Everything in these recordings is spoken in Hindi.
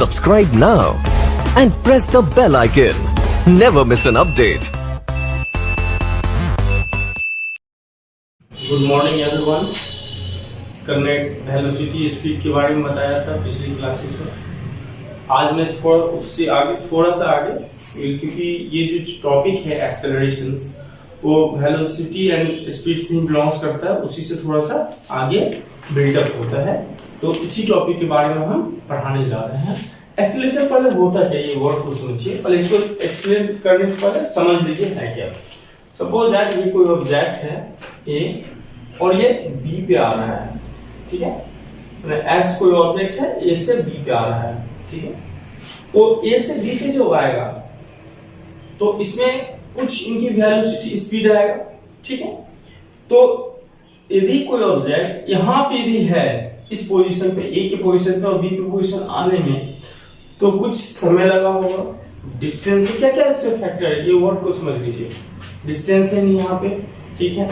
Subscribe now and press the bell icon. Never miss an update. Good morning everyone. Connect velocity speed के बारे में बताया था पिछली क्लासेस में। आज मैं थोड़ा सा आगे क्योंकि ये जो टॉपिक है एक्सेलरेशंस वो वेलोसिटी एंड स्पीड से ही बिलोंग्स करता है, उसी से थोड़ा सा आगे बिल्डअप होता है। तो इसी टॉपिक के बारे में हम पढ़ाने जा रहे हैं। एक्सेलरेशन पहले होता क्या, ये वर्ड को समझिए। पहले इसको एक्सप्लेन करने से पहले समझ लीजिए है क्या। सपोज दैट ये कोई ऑब्जेक्ट है ए और ये बी पे आ रहा है, ठीक है। एक्स कोई ऑब्जेक्ट है ए से बी पे आ रहा है, ठीक है। तो ए से बी पे जो आएगा तो इसमें कुछ इनकी वेलोसिटी स्पीड आएगा, ठीक है। तो यदि कोई ऑब्जेक्ट यहां पे यदि है इस पोजीशन पे, ए के पोजीशन पे और बी पे पोजीशन आने में, तो कुछ समय लगा होगा। डिस्टेंस से क्या क्या फैक्टर है, ये वर्ड को समझ लीजिए। डिस्टेंस है यहाँ पे, ठीक है।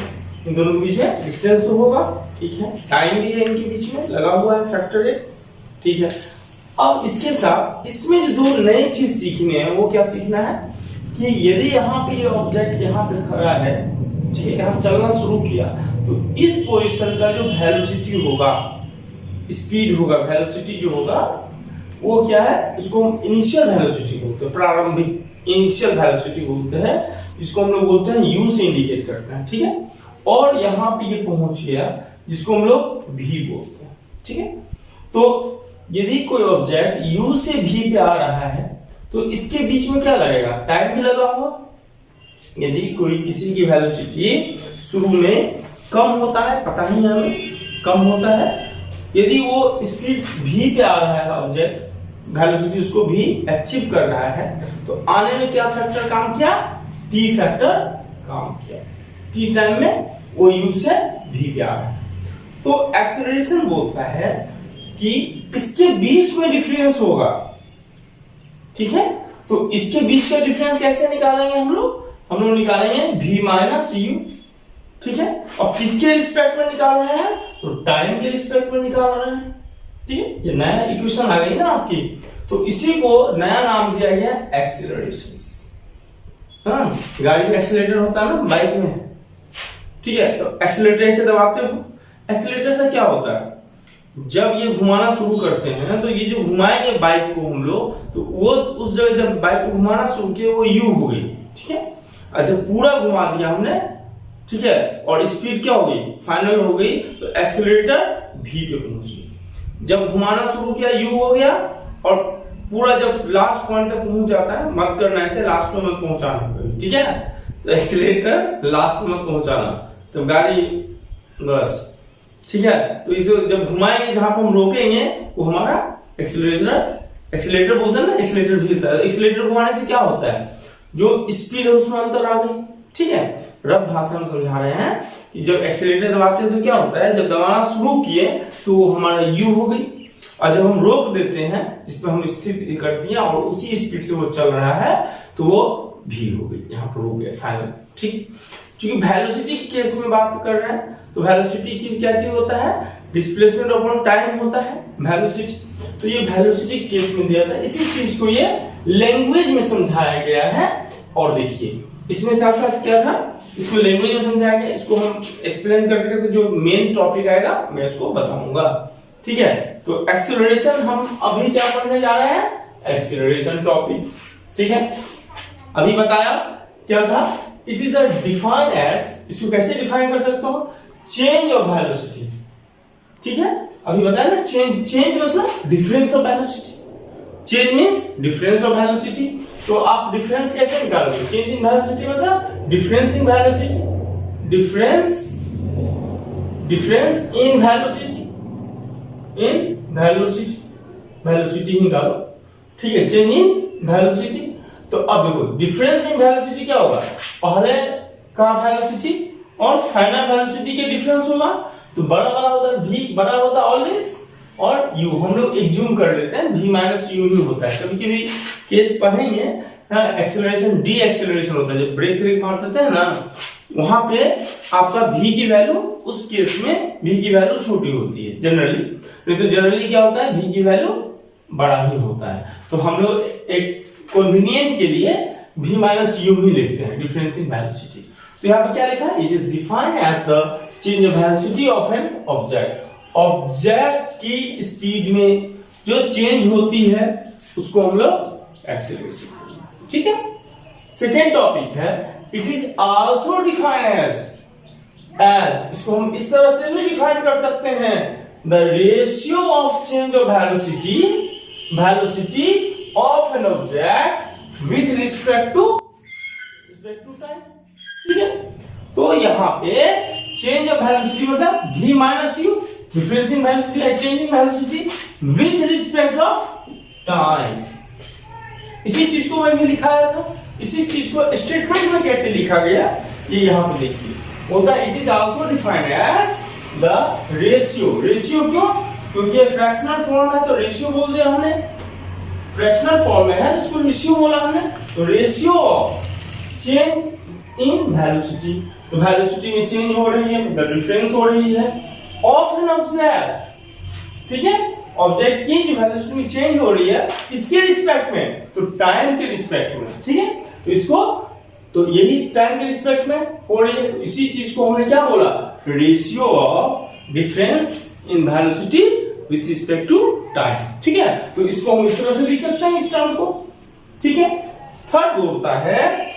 इन दोनों के बीच में डिस्टेंस तो होगा, ठीक है। टाइम भी है इनके बीच में लगा हुआ है, फैक्टर है, ठीक है। अब इसके साथ इसमें जो दो नई चीज सीखने हैं वो क्या सीखना है कि यदि यहाँ पे ये ऑब्जेक्ट यहाँ पे खड़ा है, ठीक है, यहाँ चलना शुरू किया तो इस पोजीशन का जो वेलोसिटी होगा, स्पीड होगा, वेलोसिटी जो होगा वो क्या है, इसको हम इनिशियल वेलोसिटी बोलते हैं, प्रारंभिक इनिशियल वेलोसिटी बोलते हैं, जिसको हम लोग बोलते हैं यू से इंडिकेट करते हैं, ठीक है। और यहाँ पे ये पहुंच गया जिसको हम लोग भी बोलते हैं, ठीक है। तो यदि कोई ऑब्जेक्ट u से v पे आ रहा है तो इसके बीच में क्या लगेगा, टाइम भी लगा होगा। यदि कोई किसी की वेलोसिटी शुरू में कम होता है, पता नहीं हमें कम होता है, यदि वो स्पीड v पे आ रहा है ऑब्जेक्ट, वेलोसिटी उसको भी अचीव कर रहा है, तो आने में क्या फैक्टर काम किया, t फैक्टर काम किया। t टाइम में वो u से v पे आ रहा है। तो एक्सेलरेशन बोलता है कि इसके बीच में डिफरेंस होगा, ठीक है। तो इसके बीच का डिफरेंस कैसे निकालेंगे हम लोग निकालेंगे v माइनस u, ठीक है। और किसके रिस्पेक्ट में निकाल रहे हैं, तो टाइम के रिस्पेक्ट में निकाल रहे हैं, ठीक है। ये नया इक्वेशन आ गई ना आपकी, तो इसी को नया नाम दिया गया एक्सेलरेशंस। हाँ, गाड़ी में एक्सेलरेटर होता है ना बाइक में, ठीक है। तो एक्सेलरेटर ऐसे दबाते हो, एक्सेलरेटर से क्या होता है, जब ये घुमाना शुरू करते हैं तो ये जो घुमाएंगे बाइक को हम लोग, तो वो उस जगह जब बाइक को घुमाना शुरू किया वो यू हो गई, ठीक है। और जब पूरा घुमा दिया हमने, ठीक है, और स्पीड क्या हो गई, फाइनल हो गई, तो एक्सेलरेटर भी पे पहुंच गई। जब घुमाना शुरू किया यू हो गया, और पूरा जब लास्ट पॉइंट तक पहुंच जाता है, मत करना ऐसे लास्ट में मत पहुंचाना, ठीक है। तो एक्सेलरेटर लास्ट में मत पहुंचाना, तो गाड़ी बस, ठीक है। तो इसे जब घुमाएंगे जहां पर हम रोकेंगे वो हमारा एक्सीलरेटर बोलते हैं ना, एक्सीलरेटर भी होता है। एक्सीलरेटर घुमाने से क्या होता है, जो स्पीड है उसमें अंतर आ गई, ठीक है। रफ भाषा में समझा रहे हैं कि जब एक्सीलरेटर दबाते हैं तो क्या होता है, जब दबाना शुरू किए तो हमारा यू हो गई, और जब हम रोक देते हैं जिसमें हम स्थिर कर दिया और उसी स्पीड से वो चल रहा है तो वो भी हो गई, यहाँ पर रुक गया फाइनल, ठीक। क्योंकि वेलोसिटी के केस में बात कर रहे हैं तो वेलोसिटी की क्या चीज होता है, डिस्प्लेसमेंट अपॉन टाइम होता है वेलोसिटी। तो ये वेलोसिटी के केस में दिया था, इसी चीज को ये लैंग्वेज में समझाया गया है। और देखिए इसमें साथ साथ क्या था, इसको लैंग्वेज में समझाया गया, इसको हम एक्सप्लेन करते करते जो मेन टॉपिक आएगा मैं इसको बताऊंगा, ठीक है। तो एक्सेलरेशन हम अभी क्या पढ़ने जा रहे हैं, एक्सेलरेशन टॉपिक, ठीक है। अभी बताया क्या था, it is the define as, इसको कैसे डिफाइन कर सकते हो, चेंज ऑफ वेलोसिटी, ठीक है। अभी बताया ना, चेंज मतलब difference of velocity, change means difference of velocity. तो आप डिफरेंस कैसे निकालोगे, चेंज इन वेलोसिटी मतलब difference in velocity, difference in velocity निकालो, ठीक है, चेंज इन वेलोसिटी। तो अब देखो डिफरेंस इन वेलोसिटी क्या होगा, पहले का वेलोसिटी और फाइनल वेलोसिटी के डिफरेंस होगा, तो बड़ा वाला होता है v, बड़ा होता है ऑलवेज, और u हम लोग एज्यूम कर लेते हैं v माइनस u ही होता है। कभी कभी केस पढ़ेंगे, एक्सेलरेशन डी एक्सेलरेशन होता है, जब ब्रेक मार देते हैं ना, वहां पे आपका v की वैल्यू, उस केस में v की वैल्यू छोटी होती है जनरली, नहीं तो जनरली क्या होता है v की वैल्यू बड़ा ही होता है। तो हम लोग एक कन्वीनियंट के लिए v माइनस यू ही लिखते हैं, डिफरेंस इन वेलोसिटी। तो यहाँ पे क्या लिखा है, it is defined as the change of velocity of an object. Object की स्पीड में जो चेंज होती है उसको हम लोग एक्सेलरेशन बोलते हैं, ठीक है। सेकेंड टॉपिक है, it is also defined as इसको हम इस तरह से भी डिफाइन कर सकते हैं, the ratio of change of velocity of an object with respect to time, ठीक है। तो यहाँ पे चेंज ऑफ वेलोसिटी मतलब v minus u, difference in velocity है change in velocity with respect of time. इसी चीज को मैंने लिखाया था, इसी चीज को स्टेटमेंट में कैसे लिखा गया ये यहाँ पे देखिए, होता it is also defined as the ratio. Ratio क्यों, क्योंकि ये फ्रैक्शनल फॉर्म है तो रेशियो बोल दिया हमने, फ्रैक्शनल फॉर्म में है तो इसको रेशियो बोला हमने। तो ratio of change in velocity, तो वेलोसिटी में चेंज हो रही है मतलब डिफरेंस हो रही है ऑफ एन ऑब्जेक्ट, ठीक है। ऑब्जेक्ट की जो वेलोसिटी में चेंज हो रही है किसके रिस्पेक्ट में, तो टाइम के रिस्पेक्ट में, ठीक है। तो इसको तो यही टाइम के रिस्पेक्ट में हो रही है, इसी चीज को हमने क्या बोला, ratio of difference in velocity with respect to time, ठीक है। तो इसको हम इस तरह से लिख सकते हैं इस टर्म को, ठीक है। थर्ड होता है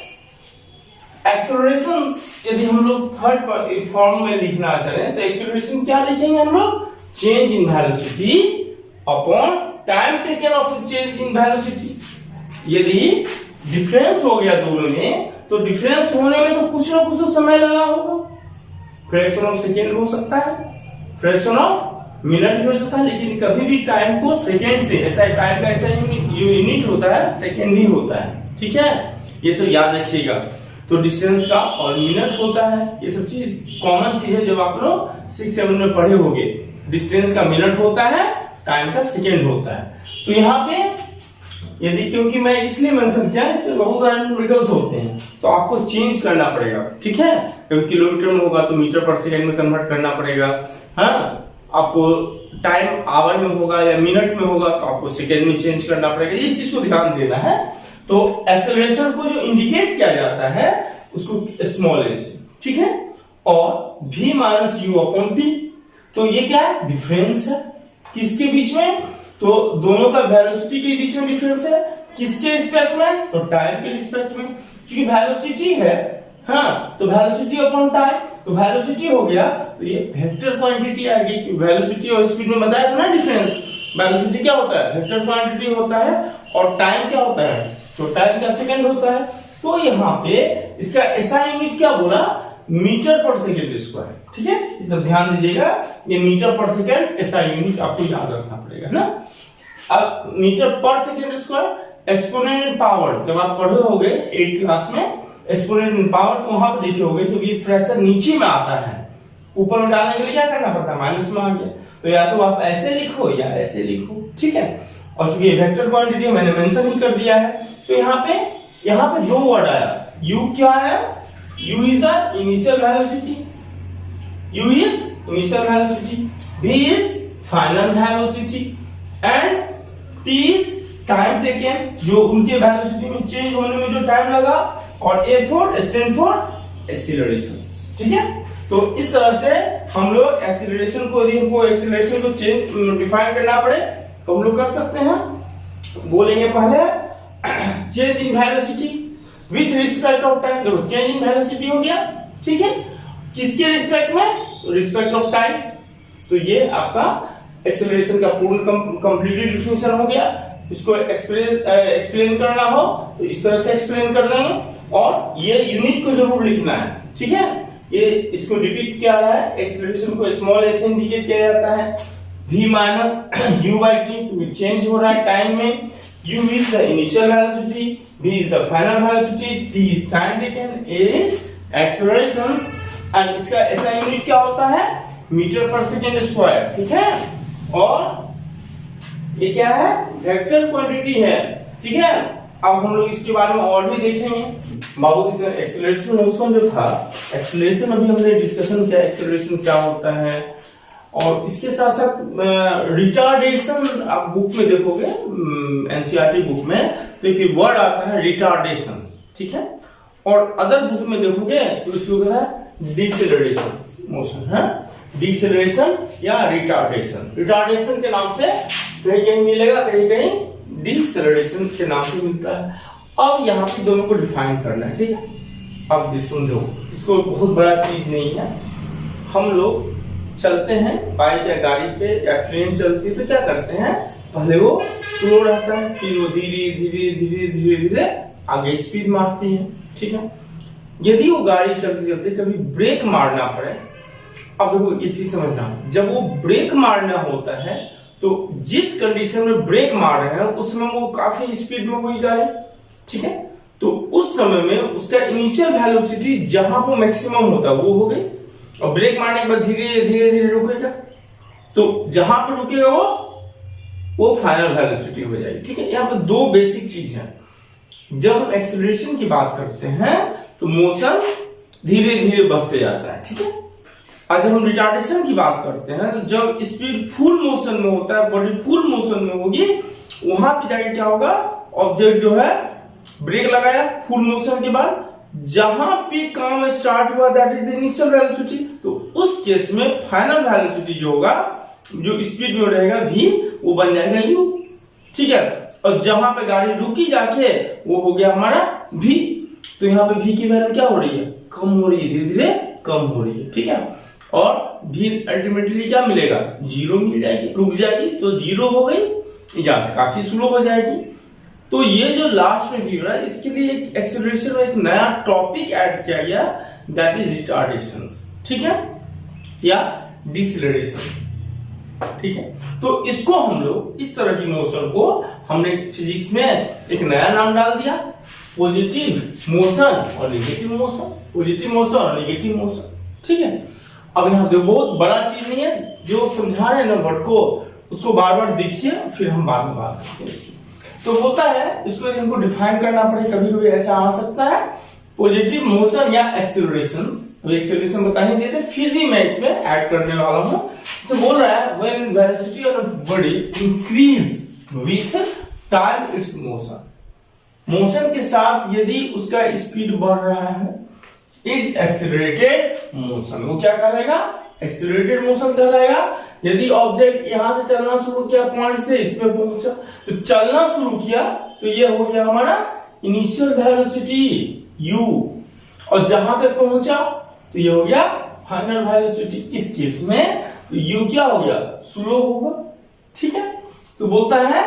एक्सेलरेशन। यदि हम लोग थर्ड फॉर्म में लिखना चाहे तो एक्सेलरेशन क्या लिखेंगे हम लोग, change in velocity upon time taken of change in velocity. यदि डिफरेंस हो गया दोनों में तो डिफरेंस होने में तो कुछ ना कुछ तो समय लगा होगा, फ्रैक्शन ऑफ सेकेंड हो सकता है, फ्रैक्शन ऑफ मिनट भी हो सकता है, लेकिन कभी भी टाइम को सेकेंड से, ऐसा टाइम का ऐसा यूनिट होता है सेकेंड ही होता है, ठीक है। ये सब याद रखिएगा। तो डिस्टेंस का और मिनट होता है, ये सब चीज कॉमन चीज है, जब आप लोग 6-7 में पढ़े होंगे। डिस्टेंस का मिनट होता है, टाइम का सेकेंड होता है। तो यहाँ पे यदि, क्योंकि मैं इसलिए मेंशन किया, इसमें बहुत सारे न्यूमेरिकल्स होते हैं तो आपको चेंज करना पड़ेगा, ठीक है। कभी किलोमीटर में होगा तो मीटर पर सेकेंड में कन्वर्ट करना पड़ेगा, हाँ। आपको टाइम आवर में होगा या मिनट में होगा तो आपको सेकेंड में चेंज करना पड़ेगा, ये चीज को ध्यान देना है। तो एक्सेलरेशन को जो इंडिकेट किया जाता है उसको स्मॉल ए से, ठीक है। और v minus u upon t, तो ये क्या है, डिफरेंस है किसके बीच में, तो दोनों का वेलोसिटी के बीच में डिफरेंस है, किसके रिस्पेक्ट में, तो टाइम के रिस्पेक्ट में। क्योंकि वेलोसिटी है, हाँ, तो वेलोसिटी अपॉन टाइम, तो वेलोसिटी हो गया तो ये वेक्टर क्वांटिटी आएगी, कि वेलोसिटी और स्पीड में बताया था ना डिफरेंस। वेलोसिटी क्या होता है, वेक्टर क्वांटिटी होता है, और टाइम क्या होता है, तो टाइम का सेकंड होता है। तो यहाँ पे इसका ऐसा यूनिट क्या बोला, मीटर पर सेकंड स्क्वायर, ठीक है। ये सब ध्यान दीजिएगा, ये मीटर पर सेकंड ऐसा यूनिट आपको याद रखना पड़ेगा ना। अब मीटर पर सेकंड स्क्वायर एक्सपोनेंट पावर, जब आप पढ़े होगे 8th क्लास में एक्सपोनेंट पावर, तो वहां पर देखे होगे जब ये फ्रैक्शन नीचे में आता है, ऊपर में डालने के लिए क्या करना पड़ता है, माइनस में आ गया, तो या तो आप ऐसे लिखो या ऐसे लिखो, ठीक है। और चूंकि वेक्टर क्वांटिटी मैंने मेंशन ही कर दिया है, तो यहाँ पे दो वर्ड आया, u क्या है, u is the initial velocity, u is initial velocity, v is final velocity and t is time taken, जो उनके वेलोसिटी में चेंज होने में जो टाइम लगा, और a4 स्टैंड फॉर एक्सीलरेशन, ठीक है। तो इस तरह से हम लोग एक्सीलरेशन को, यदि हमको एक्सीलरेशन को चेंज डिफाइन करना पड़े तो हम लोग कर सकते हैं। बोलेंगे पहले change in velocity with respect of time, देखो चेंज इन वेलोसिटी हो गया, ठीक है, किसके रिस्पेक्ट में, रिस्पेक्ट ऑफ टाइम। तो ये आपका एक्सेलरेशन का पूर्ण कंप्लीट डिफिनेशन हो गया। इसको एक्सप्लेन करना हो तो इस तरह से एक्सप्लेन कर देंगे, और ये यूनिट को जरूर लिखना है, ठीक है। ये इसको रिपीट किया रहा है, एक्सेलरेशन को स्मॉल ए से इंडिकेट किया जाता है, v minus u by T, क्योंकि चेंज हो रहा है टाइम में, u is the initial velocity, v is the final velocity, t is time taken, a is acceleration, and इसका ऐसा यूनिट क्या होता है, मीटर पर सेकंड स्क्वायर, ठीक है। और ये क्या है, वेक्टर क्वांटिटी है, ठीक है। अब हम लोग इसके बारे में और भी देखेंगे। बहुत एक्सेलरेशन मोशन जो था, एक्सेलरेशन अभी हमने डिस्कशन किया, एक्सेलरेशन क्या होता है, और इसके साथ साथ रिटार्डेशन आप बुक में देखोगे, एनसीईआरटी बुक में तो एक वर्ड आता है रिटार्डेशन, ठीक है। और अदर बुक में देखोगे तो इसको कहता है डिसेलरेशन मोशन, है डिसेलरेशन या रिटार्डेशन। रिटार्डेशन के नाम से कहीं कहीं मिलेगा, कहीं कहीं डिसेलरेशन के नाम से मिलता है। अब यहाँ पे दोनों को डिफाइन करना है, ठीक है। अब समझो, इसको बहुत बड़ा चीज नहीं है। हम लोग चलते हैं बाइक या गाड़ी पे या ट्रेन चलती है तो क्या करते हैं, पहले वो स्लो रहता है, फिर वो धीरे धीरे धीरे धीरे धीरे आगे स्पीड मारती है, ठीक है। यदि वो गाड़ी चलते चलते कभी ब्रेक मारना पड़े, अब देखो एक चीज समझना, जब वो ब्रेक मारना होता है तो जिस कंडीशन में ब्रेक मार रहे हैं उसमें वो काफी स्पीड में हुई गाड़ी, ठीक है। तो उस समय में उसका इनिशियल वेलोसिटी जहां पर मैक्सिमम होता है वो हो गई, और ब्रेक मारने के बाद धीरे धीरे धीरे रुकेगा, तो जहां पर रुकेगा वो फाइनल वेलोसिटी हो जाएगी, ठीक है। यहाँ पर दो बेसिक चीज है। जब हम एक्सीलरेशन की बात करते हैं तो मोशन धीरे धीरे बढ़ते जाता है, ठीक है। और जब हम रिटार्डेशन की बात करते हैं तो जब स्पीड फुल मोशन में होता है, बॉडी फुल मोशन में होगी, वहां पे जाके क्या होगा, ऑब्जेक्ट जो है ब्रेक लगाया फुल मोशन के बाद, जहां पे काम स्टार्ट हुआ that is the initial velocity, तो उस केस में फाइनल वेलोसिटी जो होगा, जो स्पीड में रहेगा v, वो बन जाएगा u, ठीक है। और जहां पे गाड़ी रुकी जाके वो हो गया हमारा v, तो यहाँ पे v की वैल्यू क्या हो रही है, कम हो रही है, धीरे धीरे कम हो रही है, ठीक है। और v अल्टीमेटली क्या मिलेगा, जीरो मिल जाएगी, रुक जाएगी तो जीरो हो गई या काफी स्लो हो जाएगी। तो ये जो लास्ट में गिर रहा है, इसके लिए एक एक्सेलरेशन में एक नया टॉपिक ऐड किया गया, दैट इज रिटार्डेशन, ठीक है, या डिसेलरेशन, ठीक है। तो इसको हम लोग इस तरह की मोशन को हमने फिजिक्स में एक नया नाम डाल दिया, पॉजिटिव मोशन और नेगेटिव मोशन, पॉजिटिव मोशन और नेगेटिव मोशन, ठीक है। अब यहाँ पे बहुत बड़ा चीज नहीं है, जो समझा रहे हैं ना वर्ड को, उसको बार बार देखिए, फिर हम बाद में बात करते हैं इसकी। तो बोलता है इसको यदि हमको डिफाइन करना पड़े, कभी कभी ऐसा आ सकता है, पॉजिटिव मोशन या एक्सेलरेशन, तो एक्सेलरेशन बता ही देते, फिर भी मैं इसमें ऐड करने वाला हूं। तो बोल रहा है when velocity of body increase with time it's motion, motion के साथ यदि उसका स्पीड बढ़ रहा है, इज एक्सेलरेटेड मोशन, वो क्या कहलाएगा, एक्सेलरेटेड मोशन कहलाएगा। यदि ऑब्जेक्ट यहां से चलना शुरू किया पॉइंट से, इसमें पहुंचा, तो चलना शुरू किया तो ये हो गया हमारा इनिशियल वेलोसिटी u, और जहां पे पहुंचा तो ये हो गया फाइनल वेलोसिटी। इस केस में तो u क्या हो गया, स्लो होगा, ठीक है। तो बोलता है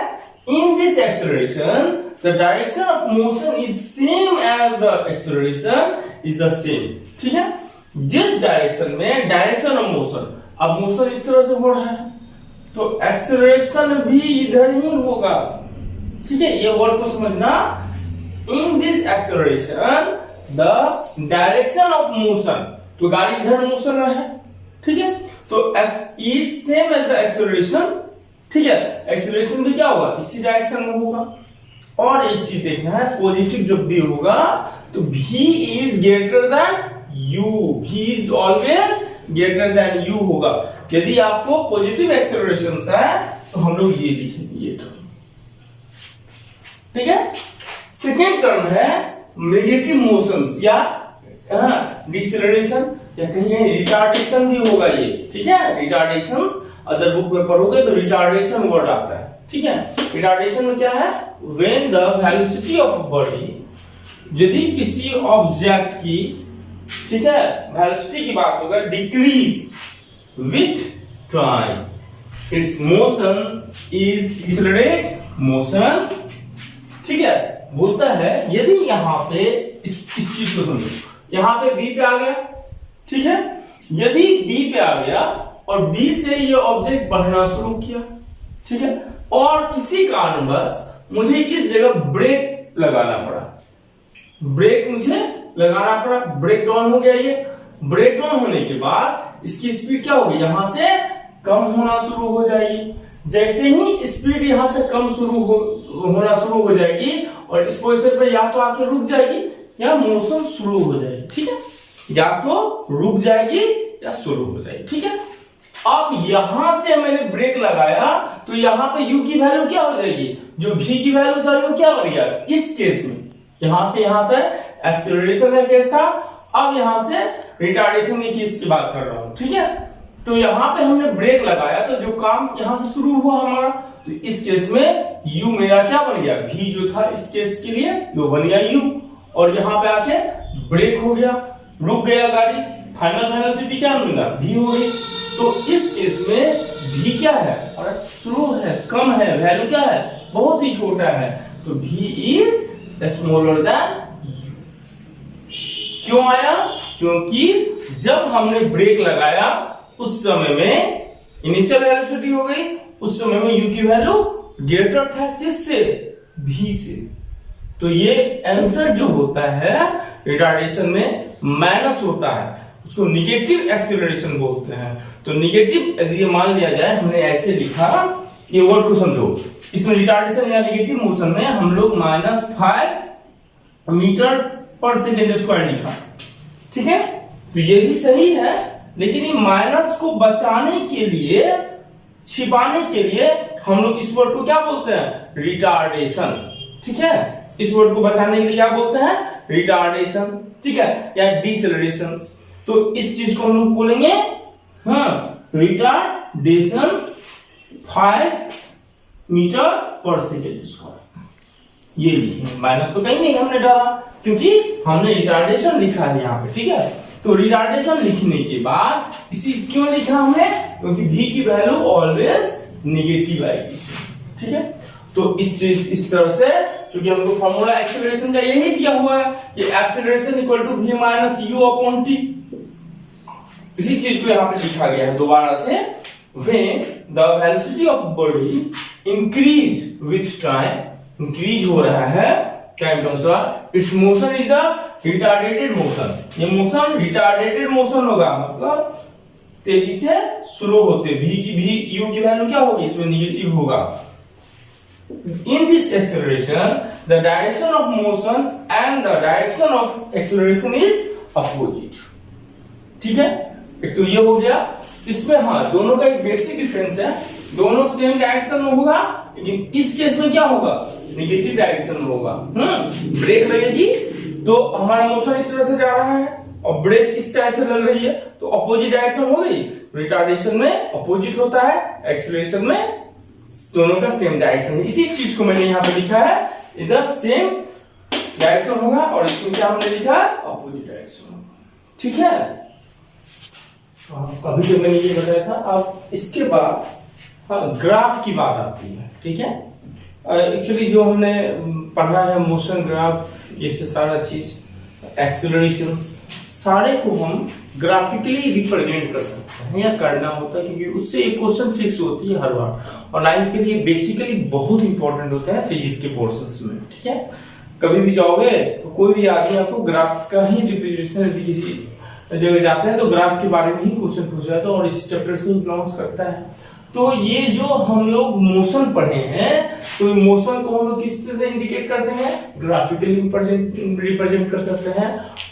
in this acceleration the direction of motion is same as the acceleration is the same, ठीक है। जिस डायरेक्शन में डायरेक्शन ऑफ मोशन, अब मोशन इस तरह से हो रहा है तो एक्सेलरेशन भी इधर ही होगा, ठीक है। ये वर्ड को समझना, इन this acceleration the direction of motion, तो गाड़ी इधर मोशन में है, ठीक है, तो x is same as the acceleration, ठीक है। एक्सेलरेशन भी क्या होगा, इसी डायरेक्शन में होगा। और एक चीज देखना है, पॉजिटिव जब भी होगा तो v is greater than u, v is always greater than u होगा। यदि आपको पॉजिटिव एक्सेलरेशन है तो हम लोग ये लिखेंगे, ये टर्म, ठीक है। सेकेंड टर्म है नेगेटिव मोशंस या डिसेलरेशन, या कहीं कहीं रिटार्डेशन भी होगा ये, ठीक है। रिटार्डेशंस अदर बुक में पढ़ोगे तो रिटार्डेशन वर्ड आता है, ठीक है। रिटार्डेशन में क्या है, when the velocity of body, यदि किसी ऑब्जेक्ट की, ठीक है, वेलोसिटी की बात होगा, decrease with time it's motion is decelerate motion, ठीक है। बोलता है यदि यहां पे इस चीज को समझो, यहां पे B पे आ गया, ठीक है। यदि B पे आ गया और B से ये ऑब्जेक्ट बढ़ना शुरू किया, ठीक है, और किसी कारणवश मुझे इस जगह ब्रेक लगाना पड़ा, ब्रेक मुझे लगाना पड़ा, ब्रेक डाउन हो गया। ये ब्रेक डाउन होने के बाद इसकी स्पीड क्या होगी, यहां से कम होना शुरू हो जाएगी। जैसे ही स्पीड यहां से कम होना शुरू हो जाएगी और इस पोजीशन पे या तो आके रुक जाएगी या मोशन शुरू हो जाएगी, ठीक है, या तो रुक जाएगी या शुरू हो जाएगी, ठीक है। अब यहां से मैंने ब्रेक लगाया तो यहां पे u की वैल्यू क्या हो जाएगी, जो v की वैल्यू था वो क्या बन गया इस केस में, यहां से यहां पे एक्सीलरेशन का केस था, अब यहां से रिटार्डेशन के केस की बात कर रहा हूं, ठीक है। तो यहां पे हमने ब्रेक लगाया तो जो काम यहां से शुरू हुआ हमारा, तो इस केस में u मेरा क्या बन गया, v जो था इस केस के लिए वो बन गया u, और यहां पे आके ब्रेक हो गया, रुक गया गाड़ी, फाइनल वेलोसिटी क्या मिला v हो गई। तो इस केस में v क्या है, और स्लो है, कम है, वैल्यू क्या है बहुत ही छोटा है, तो v इज स्मॉलर देन क्यों आया, क्योंकि जब हमने ब्रेक लगाया उस समय में इनिशियल वेलोसिटी हो गई, उस समय में u की वैल्यू ग्रेटर था किससे, v से। तो ये आंसर जो होता है रिटार्डेशन में माइनस होता है, उसको निगेटिव एक्सीलरेशन बोलते हैं। तो निगेटिव यदि मान लिया जाए, हमने ऐसे लिखा, ये वर्ड को समझो, इसमें रिटार्डेशन या निगेटिव मोशन में हम लोग -5 मीटर पर सेकेंड स्क्वायर लिखा, ठीक है। तो ये भी सही है, लेकिन ये माइनस को बचाने के लिए, छिपाने के लिए हम लोग इस वर्ड को क्या बोलते हैं, रिटार्डेशन, ठीक है। इस वर्ड को बचाने के लिए क्या बोलते हैं, रिटार्डेशन, ठीक है, या डिसेलरेशन। तो इस चीज को हम लोग बोलेंगे रिटार्डेशन 5 मीटर पर सेकेंड स्क्वायर। ये लिखिए, माइनस तो कहीं नहीं हमने डाला क्योंकि हमने रिटार्डेशन लिखा है यहाँ पे, ठीक है। तो रिटार्डेशन लिखने के बाद इसी क्यों लिखा हमने, क्योंकि v की वैल्यू ऑलवेज नेगेटिव आएगी, ठीक है। तो इस तरह से, क्योंकि हमको फॉर्मूला एक्सीलरेशन का यही दिया हुआ है कि acceleration equal to v minus u upon t, इसी चीज को यहाँ पे लिखा गया है दोबारा से, when the velocity of body increase with time, increase हो रहा है टाइम के अनुसार, its motion is a retarded motion, ये मोशन रिटार्डेटेड मोशन होगा, मतलब तेजी से स्लो होते, u की वैल्यू क्या होगी इसमें नेगेटिव होगा। In this acceleration, the direction of motion and the direction of acceleration is opposite, ठीक है। एक तो ये हो गया, इसमें दोनों का एक बेसिक डिफरेंस है, दोनों सेम डायरेक्शन में होगा, लेकिन इस केस में क्या होगा, नेगेटिव डायरेक्शन में होगा। ब्रेक लगेगी तो हमारा मोशन इस तरह से जा रहा है और ब्रेक इस साइड से लग रही है, तो अपोजिट डायरेक्शन हो गई। रिटार्डेशन में अपोजिट होता है, एक्सीलरेशन में दोनों का सेम डायरेक्शन है। इसी चीज को मैंने यहाँ पे लिखा है, इधर सेम डायरेक्शन होगा और इसमें क्या हमने लिखा है, अपोजिट डायरेक्शन होगा, ठीक है। अभी जो मैंने ये बताया था, अब इसके बाद ग्राफ की बात आती है, ठीक है। एक्चुअली जो हमने पढ़ा है मोशन ग्राफ, ये से सारा चीज एक्सीलरेशन सारे को हम ग्राफिकली रिप्रेजेंट कर सकते हैं या करना होता है, क्योंकि उससे एक क्वेश्चन फिक्स होती है हर बार, और 9th के लिए बेसिकली बहुत इंपॉर्टेंट होता है फिजिक्स के पोर्शंस में, ठीक है। कभी भी जाओगे तो कोई भी आदमी आपको ग्राफ का ही रिप्रेजेंटेशन, किसी जगह जाते हैं तो ग्राफ के बारे में ही क्वेश्चन पूछ जाता है और इस चैप्टर से इन्फ्लुएंस करता है। तो ये जो हम लोग मोशन पढ़े हैं, तो मोशन को हम लोग किस तरह से इंडिकेट कर सकते हैं, ग्राफिकली रिप्रेजेंट कर सकते हैं,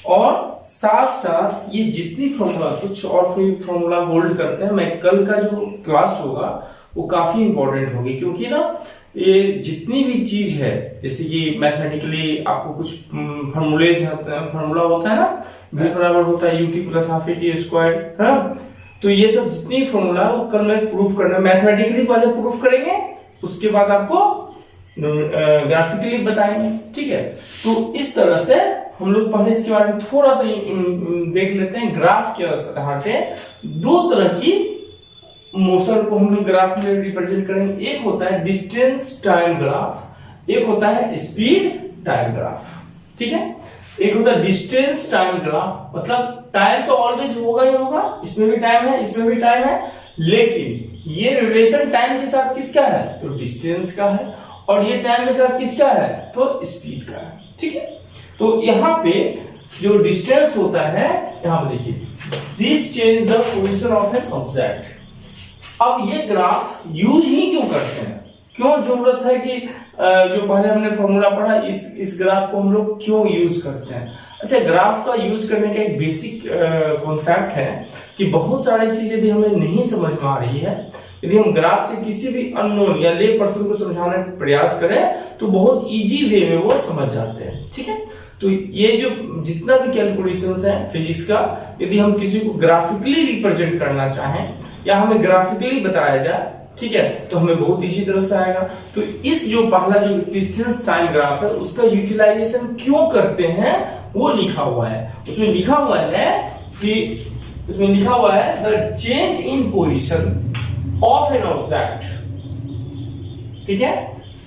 और साथ साथ ये जितनी फॉर्मूला, कुछ और फॉर्मूला होल्ड करते हैं, मैं कल का जो क्लास होगा वो काफी इंपॉर्टेंट होगी, क्योंकि ना ये जितनी भी चीज है, जैसे ये मैथमेटिकली आपको कुछ फॉर्मूलेज फॉर्मूला होता है ना, v बराबर होता है ut plus half at square, है। तो ये सब जितनी फॉर्मूला है वो कल में प्रूफ करना है, मैथमेटिकली पहले प्रूफ करेंगे, उसके बाद आपको ग्राफिकली बताएंगे, ठीक है। तो इस तरह से हम लोग पहले इसके बारे में थोड़ा सा देख लेते हैं। ग्राफ के आधार पे दो तरह की मोशन को हम लोग ग्राफ में रिप्रेजेंट करेंगे, एक होता है डिस्टेंस टाइम ग्राफ, एक होता है स्पीड टाइम ग्राफ, ठीक है। एक होता है डिस्टेंस टाइम ग्राफ, मतलब टाइम तो ऑलवेज होगा ही होगा, इसमें भी टाइम है, इसमें भी टाइम है, लेकिन ये रिलेशन टाइम के साथ किसका है, तो डिस्टेंस का है, और ये टाइम के साथ किसका है, तो स्पीड का है, ठीक है। तो यहाँ पे जो डिस्टेंस होता है, यहाँ पे देखिए, this change the position of an object. अब ये ग्राफ यूज ही क्यों करते हैं, क्यों जरूरत है कि जो पहले हमने फॉर्मूला पढ़ा इस ग्राफ को हम लोग क्यों यूज करते हैं। अच्छा, ग्राफ का यूज करने का एक बेसिक कॉन्सेप्ट है कि बहुत सारी चीज यदि हमें नहीं समझ में आ रही है, यदि हम ग्राफ से किसी भी अननोन या ले पर्सन को समझाने का प्रयास करें तो बहुत इजी वे में वो समझ जाते हैं। ठीक है, तो ये जो जितना भी कैलकुलेशंस है फिजिक्स का, यदि हम किसी को ग्राफिकली रिप्रेजेंट करना चाहें या हमें ग्राफिकली बताया जाए, ठीक है, तो हमें बहुत इजी तरह से आएगा। तो इस जो पहला जो डिस्टेंस टाइम ग्राफ है उसका यूटिलाइजेशन क्यों करते हैं वो लिखा हुआ है। उसमें लिखा हुआ है the change in position of an object, ठीक है,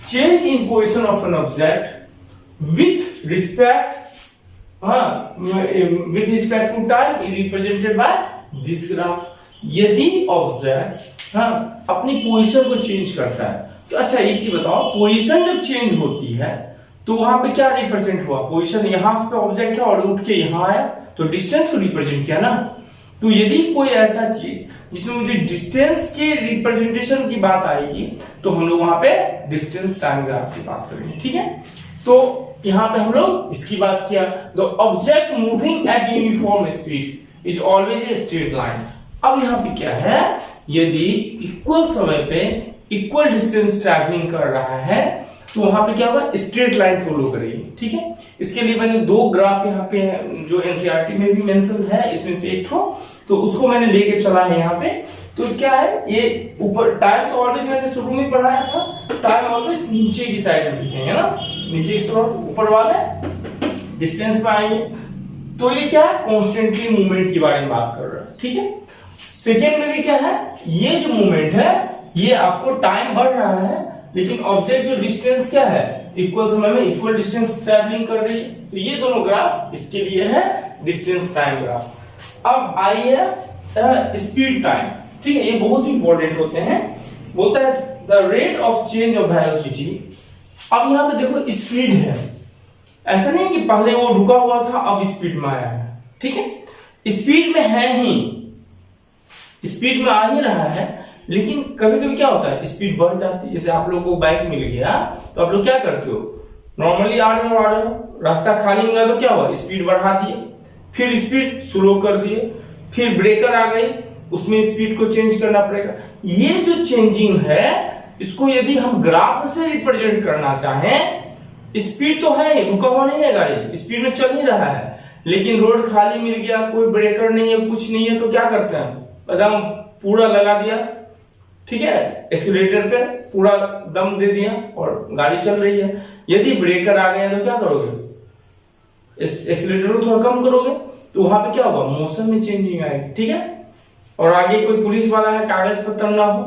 change in position of an object with respect to time is represented by this graph. यदि ऑब्जेक्ट अपनी पोजीशन को चेंज करता है तो अच्छा एक चीज बताओ, पोजीशन जब चेंज होती है तो वहां पे क्या रिप्रेजेंट हुआ? पोजीशन यहां से ऑब्जेक्ट है और उठ के यहां आया तो डिस्टेंस को रिप्रेजेंट किया ना। तो यदि कोई ऐसा चीज जिसमें मुझे डिस्टेंस के रिप्रेजेंटेशन की बात आएगी तो हम लोग वहां पे डिस्टेंस टाइम ग्राफ की बात करेंगे। ठीक है, तो यहां पे हम लोग इसकी बात किया, the object moving at uniform speed is always a straight line. अब यहाँ पे क्या है, यदि इक्वल समय पे इक्वल डिस्टेंस ट्रैवलिंग कर रहा है तो वहां पे क्या होगा, स्ट्रेट लाइन फॉलो करेगी। ठीक है, इसके लिए मैंने दो ग्राफ यहाँ पे जो एनसीईआरटी में भी मेंशन है, इसमें से एक ठो तो उसको मैंने लेके चला है यहाँ पे। तो क्या है, ये ऊपर टाइम तो ऑलवेज मैंने शुरू में पढ़ाया था, टाइम ऑलवेज नीचे की साइड में लिखेंगे ना, नीचे की ऊपर वाले डिस्टेंस पे आएंगे। तो ये क्या है, कॉन्स्टेंटली मूवमेंट के बारे में बात कर रहा है। ठीक है, सेकेंड में भी क्या है, ये जो मूवमेंट है ये आपको टाइम बढ़ रहा है लेकिन ऑब्जेक्ट जो डिस्टेंस क्या है, इक्वल समय में इक्वल डिस्टेंस ट्रैवलिंग कर रही है। तो ये दोनों ग्राफ इसके लिए है डिस्टेंस टाइम ग्राफ। अब आइए स्पीड टाइम। ठीक है, ये बहुत इंपॉर्टेंट होते हैं। बोलता है the rate of change of velocity. अब यहाँ पे देखो स्पीड है, ऐसा नहीं कि पहले वो रुका हुआ था अब स्पीड में आया है। ठीक है, स्पीड में है ही, स्पीड में आ ही रहा है, लेकिन कभी कभी क्या होता है स्पीड बढ़ जाती है। जैसे आप लोगों को बाइक मिल गया तो आप लोग क्या करते हो, नॉर्मली आ रहे हो, रास्ता खाली मिला तो क्या हुआ, स्पीड बढ़ा दिए, फिर स्पीड स्लो कर दिए, फिर ब्रेकर आ गई, उसमें स्पीड को चेंज करना पड़ेगा। ये जो चेंजिंग है इसको यदि हम ग्राफ से रिप्रेजेंट करना चाहें, स्पीड तो है, रुका हुआ नहीं है, गाड़ी स्पीड में चल ही रहा है, लेकिन रोड खाली मिल गया, कोई ब्रेकर नहीं है, कुछ नहीं है, तो क्या करते हैं, एकदम पूरा लगा दिया, ठीक है, एक्सीलरेटर पे पूरा दम दे दिया और गाड़ी चल रही है। यदि ब्रेकर आ गया तो क्या करोगे, एक्सीलरेटर को थोड़ा कम करोगे तो वहां पे क्या होगा, मोशन में चेंजिंग आएगी। ठीक है, और आगे कोई पुलिस वाला है, कागज पत्तर ना हो,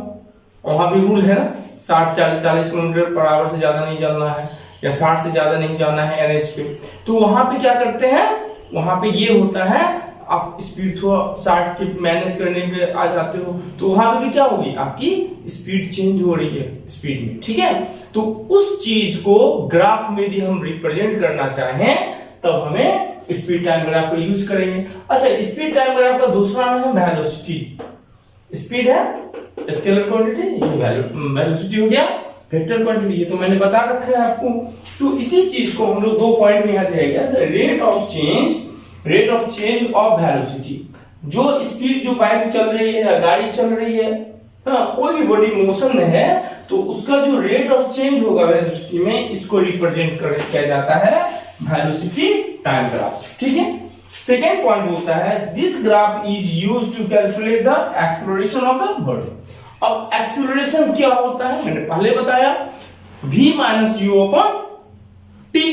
और वहां भी रूल है ना 60-40 किलोमीटर पर आवर से ज्यादा नहीं चलना है या 60 से ज्यादा नहीं जाना है एनएच पे। तो वहां पे क्या करते हैं, वहां पे ये होता है आप स्पीड थोड़ा 60 के मैनेज करने पे आ जाते हो, तो वहां पे भी क्या होगी, आपकी स्पीड चेंज हो रही है स्पीड में। ठीक है, तो उस चीज को ग्राफ में यदि हम रिप्रेजेंट करना चाहें तब हमें स्पीड टाइम ग्राफ को यूज करेंगे। अच्छा, स्पीड टाइम ग्राफ का दूसरा नाम है वेलोसिटी। स्पीड है स्केलर क्वांटिटी, ये वेलोसिटी हो गया वेक्टर क्वांटिटी, ये तो मैंने बता रखा है आपको। तो इसी चीज को हम लोग 2 पॉइंट में यहां दिया गया, the rate of change of velocity. जो स्पीड जो बाइक चल रही है या गाड़ी चल रही है, कोई भी बॉडी मोशन में है, तो उसका जो रेट ऑफ चेंज होगा वेलोसिटी में, इसको रिप्रेजेंट किया जाता है वेलोसिटी टाइम ग्राफ। ठीक है, सेकेंड पॉइंट बोलता है this graph is used to calculate the acceleration of the body. अब एक्सेलरेशन क्या होता है, मैंने पहले बताया, v minus u upon t.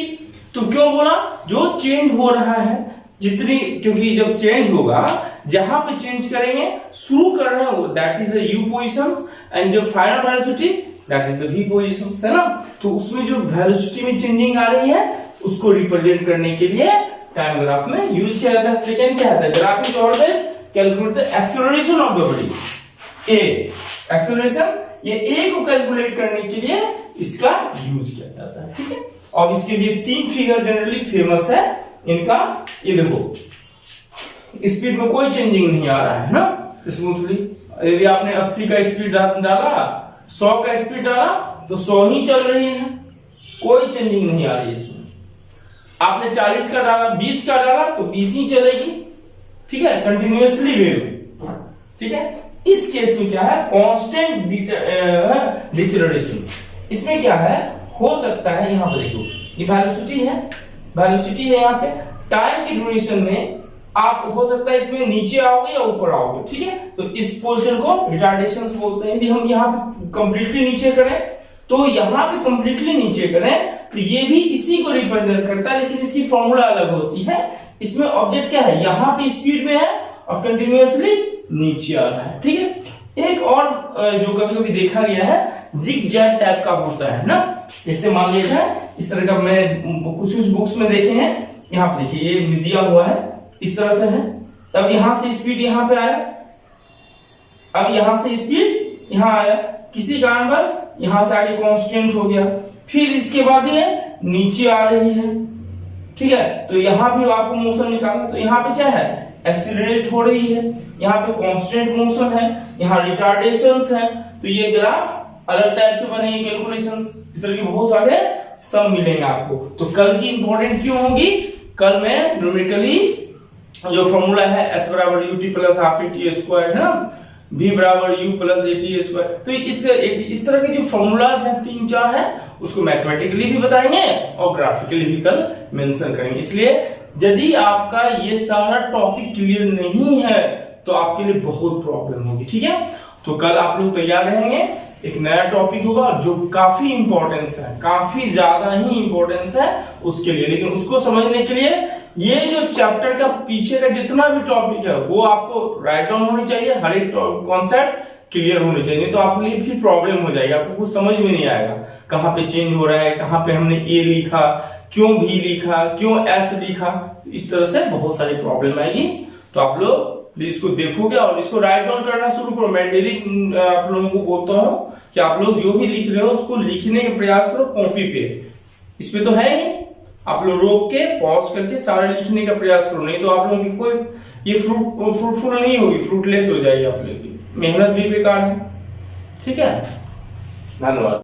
तो क्यों बोला, जो चेंज हो रहा है जितनी, क्योंकि जब चेंज होगा, जहां पे चेंज करेंगे, शुरू कर रहे हैं that is the u positions and जो final velocity that is the v positions, है ना। तो उसमें जो वेलोसिटी में चेंजिंग आ रही है उसको रिप्रेजेंट करने के लिए टाइम ग्राफ में यूज किया जाता है। सेकंड क्या है, the graph is always calculate the acceleration of the body. A acceleration, ये ए को कैलकुलेट करने के लिए इसका यूज किया जाता है। ठीक है, और इसके लिए 3 फिगर जनरली फेमस है इनका। ये देखो, स्पीड में कोई चेंजिंग नहीं आ रहा है ना, स्मूथली। यदि आपने 80 का स्पीड डाला, 100 का स्पीड डाला, तो 100 ही चल रही है, कोई चेंजिंग नहीं आ रही है इसमें। आपने 40 का डाला, 20 का डाला तो 20 ही चलेगी, ठीक है, कंटिन्यूअसली वे में, ठीक है। इस केस में क्या है, कांस्टेंट डिसलेरेशन। इसमें क्या है, हो सकता है यहां पर देखो ये वेलोसिटी है, वेलोसिटी है यहाँ पे, टाइम की ड्यूरेशन में आप हो सकता है इसमें नीचे आओगे या ऊपर आओगे, ठीक है। तो इस पोर्शन को रिटार्डेशन बोलते हैं। यदि हम यहाँ पे कंप्लीटली नीचे करें तो यहाँ पे कंप्लीटली नीचे करें तो ये भी इसी को रिप्रेजेंट करता है, लेकिन इसकी फॉर्मूला अलग होती है। इसमें ऑब्जेक्ट क्या है, यहाँ पे स्पीड में है और कंटिन्यूअसली नीचे आ रहा है, ठीक है। एक और जो कभी कभी देखा गया है, जिग जैग टाइप का होता है ना, जैसे मान लीजिए इस तरह का, मैं कुछ बुक्स में देखे हैं, यहाँ पे देखिए ये दिया हुआ है, इस तरह से है। अब यहां से स्पीड यहां पे आया, अब यहां से स्पीड यहां आया, किसी कारणवश यहां से आगे कांस्टेंट हो गया, फिर इसके बाद ये नीचे आ रही है, ठीक है। तो यहां भी आपको मोशन निकालना, तो यहां पे क्या है, एक्सीलरेट हो रही है, यहाँ पे कांस्टेंट मोशन है, यहाँ रिटार्डेशंस है। तो ये ग्राफ अलग टाइप से बनेगी, कैलकुलेशंस, इस तरह के बहुत सारे सब मिलेंगे आपको। तो कल की इंपॉर्टेंट क्यों होगी, कल में न्यूमेरिकली जो फॉर्मूला है S बराबर ut plus half T square है ना, v बराबर u प्लस टी स्क्वायर, तो इस तरह के जो फॉर्मूलाज हैं 3-4 हैं, उसको मैथमेटिकली भी बताएंगे और ग्राफिकली भी कल मेंशन करेंगे। इसलिए यदि आपका ये सारा टॉपिक क्लियर नहीं है तो आपके लिए बहुत प्रॉब्लम होगी, ठीक है। तो कल आप लोग तैयार रहेंगे, एक नया टॉपिक होगा जो काफी इंपॉर्टेंस है, काफी ज्यादा ही इंपॉर्टेंस है उसके लिए। लेकिन उसको समझने के लिए ये जो चैप्टर का पीछे का जितना भी टॉपिक है वो आपको राइट डाउन होनी चाहिए, हर एक कॉन्सेप्ट क्लियर होनी चाहिए, नहीं तो आपके लिए फिर प्रॉब्लम हो जाएगा, आपको कुछ समझ में नहीं आएगा, कहाँ पे चेंज हो रहा है, कहाँ पे हमने ए लिखा, क्यों भी लिखा, क्यों एस लिखा, इस तरह से बहुत सारी प्रॉब्लम आएगी। तो आप लोग प्लीज इसको देखोगे और इसको राइट डाउन करना शुरू करो। मैं डेली आप लोगों को बोलता हूँ कि आप लोग जो भी लिख रहे हो उसको लिखने का प्रयास करो कॉपी पे, इस पे तो है ही, आप लोग रोक के पॉज करके सारे लिखने का प्रयास करो, नहीं तो आप लोगों की कोई ये फ्रूटफुल नहीं होगी, फ्रूटलेस हो जाएगी, आप लोगों की मेहनत भी बेकार है, ठीक है। धन्यवाद।